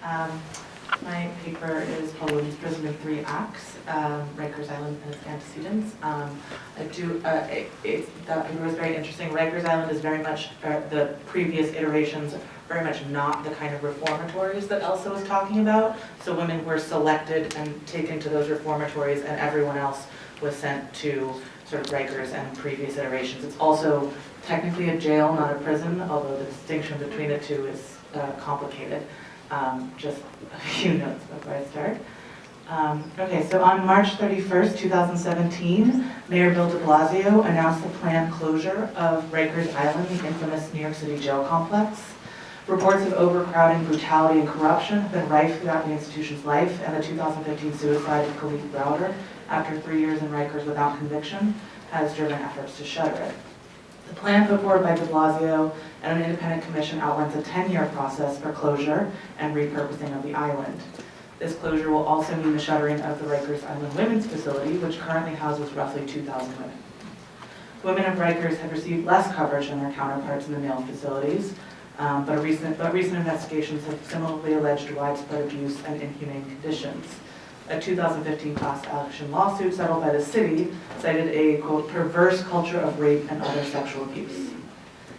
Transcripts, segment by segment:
My paper is called Women's Prison in Three Acts, Rikers Island and its Antecedents. That paper was very interesting. Rikers Island is very much, the previous iterations, very much not the kind of reformatories that Elsa was talking about. So women were selected and taken to those reformatories, and everyone else was sent to sort of Rikers and previous iterations. It's also technically a jail, not a prison, although the distinction between the two is complicated. Just a few notes before I start. Okay, so on March 31st, 2017, Mayor Bill de Blasio announced the planned closure of Rikers Island, the infamous New York City jail complex. Reports of overcrowding, brutality, and corruption have been rife throughout the institution's life, and the 2015 suicide of Khalid Browder, after 3 years in Rikers without conviction, has driven efforts to shutter it. The plan put forward by de Blasio and an independent commission outlines a 10-year process for closure and repurposing of the island. This closure will also mean the shuttering of the Rikers Island Women's Facility, which currently houses roughly 2,000 women. Women of Rikers have received less coverage than their counterparts in the male facilities, but recent investigations have similarly alleged widespread abuse and inhumane conditions. A 2015 class action lawsuit settled by the city cited a, quote, perverse culture of rape and other sexual abuse.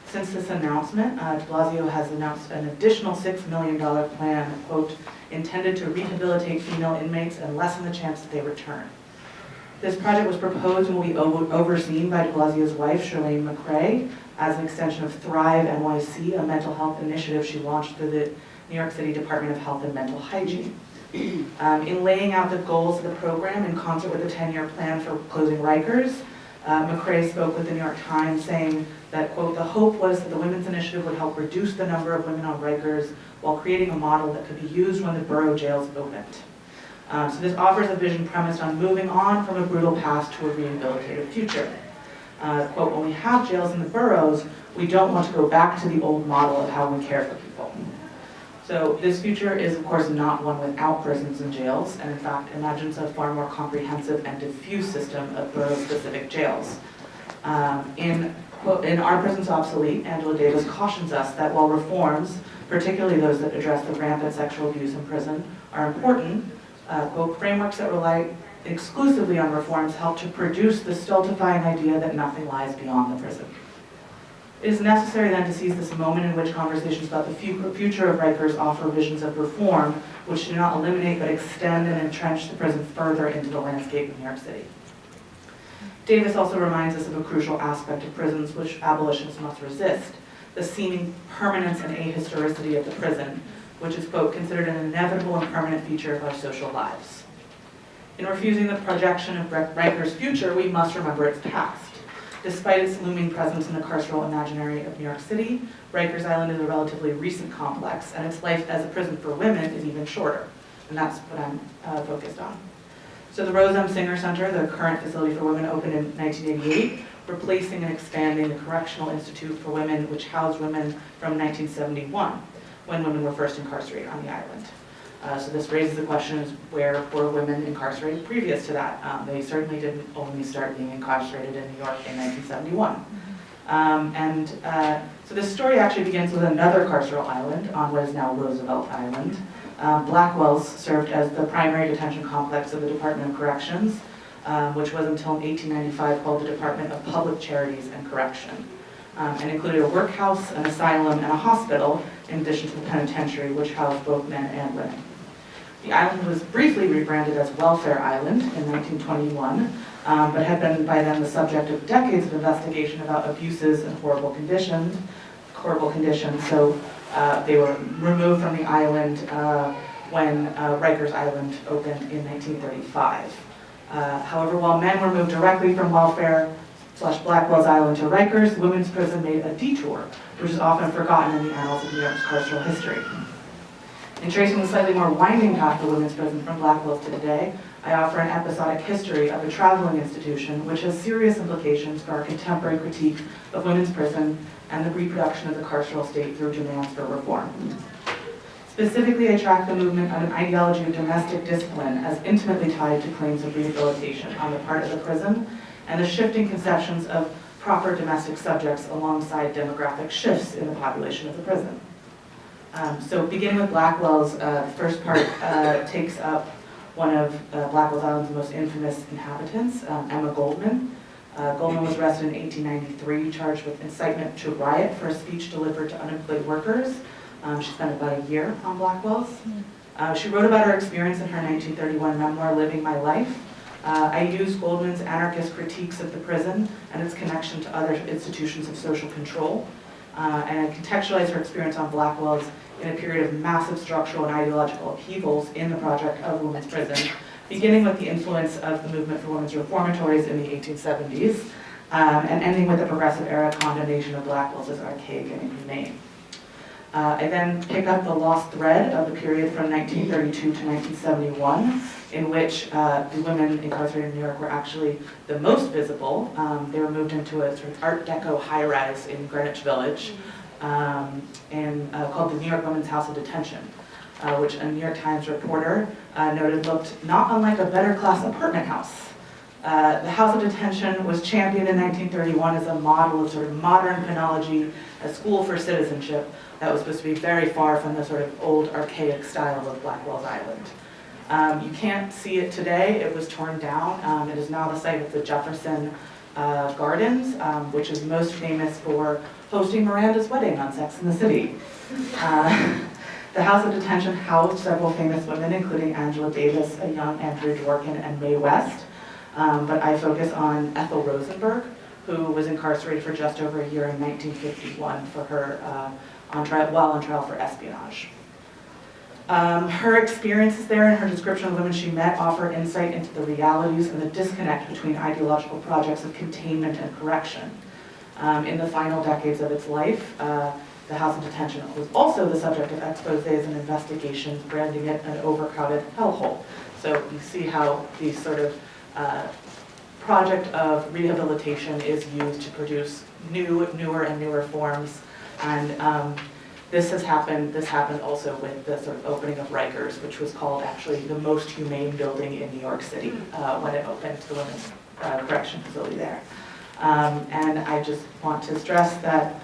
Since this announcement, de Blasio has announced an additional $6 million plan, quote, intended to rehabilitate female inmates and lessen the chance that they return. This project was proposed and will be overseen by de Blasio's wife, Charlene McRae, as an extension of Thrive NYC, a mental health initiative she launched through the New York City Department of Health and Mental Hygiene. In laying out the goals of the program in concert with the 10-year plan for closing Rikers, McRae spoke with the New York Times saying that, quote, the hope was that the Women's Initiative would help reduce the number of women on Rikers while creating a model that could be used when the borough jails opened. So this offers a vision premised on moving on from a brutal past to a rehabilitative future. Quote, when we have jails in the boroughs, we don't want to go back to the old model of how we care for people. So this future is, of course, not one without prisons and jails, and in fact imagines a far more comprehensive and diffuse system of borough-specific jails. In Our Prisons Obsolete, Angela Davis cautions us that while reforms, particularly those that address the rampant sexual abuse in prison, are important, quote, frameworks that rely exclusively on reforms help to produce the stultifying idea that nothing lies beyond the prison. It is necessary then to seize this moment in which conversations about the future of Rikers offer visions of reform which do not eliminate but extend and entrench the prison further into the landscape of New York City. Davis also reminds us of a crucial aspect of prisons which abolitionists must resist, the seeming permanence and ahistoricity of the prison, which is, quote, considered an inevitable and permanent feature of our social lives. In refusing the projection of Rikers' future, we must remember its past. Despite its looming presence in the carceral imaginary of New York City, Rikers Island is a relatively recent complex, and its life as a prison for women is even shorter, and that's what I'm focused on. So the Rose M. Singer Center, the current facility for women, opened in 1988, replacing and expanding the Correctional Institute for Women, which housed women from 1971, when women were first incarcerated on the island. So this raises the question is where were women incarcerated previous to that? They certainly didn't only start being incarcerated in New York in 1971. So this story actually begins with another carceral island on what is now Roosevelt Island. Blackwell's served as the primary detention complex of the Department of Corrections, which was until 1895 called the Department of Public Charities and Correction, and included a workhouse, an asylum, and a hospital, in addition to the penitentiary, which housed both men and women. The island was briefly rebranded as Welfare Island in 1921, but had been by then the subject of decades of investigation about abuses and horrible conditions. So they were removed from the island when Rikers Island opened in 1935. However, while men were moved directly from Welfare/Blackwell's Island to Rikers, the women's prison made a detour, which is often forgotten in the annals of New York's carceral history. In tracing the slightly more winding path of the women's prison from Blackwell's to today, I offer an episodic history of a traveling institution which has serious implications for our contemporary critique of women's prison and the reproduction of the carceral state through demands for reform. Specifically, I track the movement of an ideology of domestic discipline as intimately tied to claims of rehabilitation on the part of the prison and the shifting conceptions of proper domestic subjects alongside demographic shifts in the population of the prison. So beginning with Blackwell's, the first part takes up one of Blackwell's Island's most infamous inhabitants, Emma Goldman. Goldman was arrested in 1893, charged with incitement to riot for a speech delivered to unemployed workers. She spent about a year on Blackwell's. She wrote about her experience in her 1931 memoir, Living My Life. I used Goldman's anarchist critiques of the prison and its connection to other institutions of social control, and I contextualized her experience on Blackwell's in a period of massive structural and ideological upheavals in the project of women's prison, beginning with the influence of the movement for women's reformatories in the 1870s, and ending with the progressive era condemnation of Blackwell's as archaic and inhumane. I then pick up the lost thread of the period from 1932 to 1971, in which the women incarcerated in New York were actually the most visible. They were moved into a sort of Art Deco high-rise in Greenwich Village, called the New York Women's House of Detention, which a New York Times reporter noted looked not unlike a better-class apartment house. The House of Detention was championed in 1931 as a model of sort of modern penology, a school for citizenship that was supposed to be very far from the sort of old archaic style of Blackwell's Island. You can't see it today. It was torn down. It is now the site of the Jefferson Gardens, which is most famous for hosting Miranda's wedding on Sex and the City. The House of Detention housed several famous women, including Angela Davis, a young Andrea Dworkin, and Mae West. But I focus on Ethel Rosenberg, who was incarcerated for just over a year in 1951 for her while on trial for espionage. Her experiences there and her description of the women she met offer insight into the realities and the disconnect between ideological projects of containment and correction. In the final decades of its life, the House of Detention was also the subject of exposés and investigations, branding it an overcrowded hellhole. So you see how the sort of project of rehabilitation is used to produce newer and newer forms. And this happened also with the sort of opening of Rikers, which was called actually the most humane building in New York City when it opened, the women's correction facility there. And I just want to stress that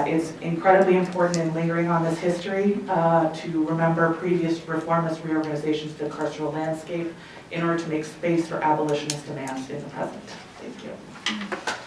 it's incredibly important in lingering on this history to remember previous reformist reorganizations of the carceral landscape in order to make space for abolitionist demands in the present. Thank you.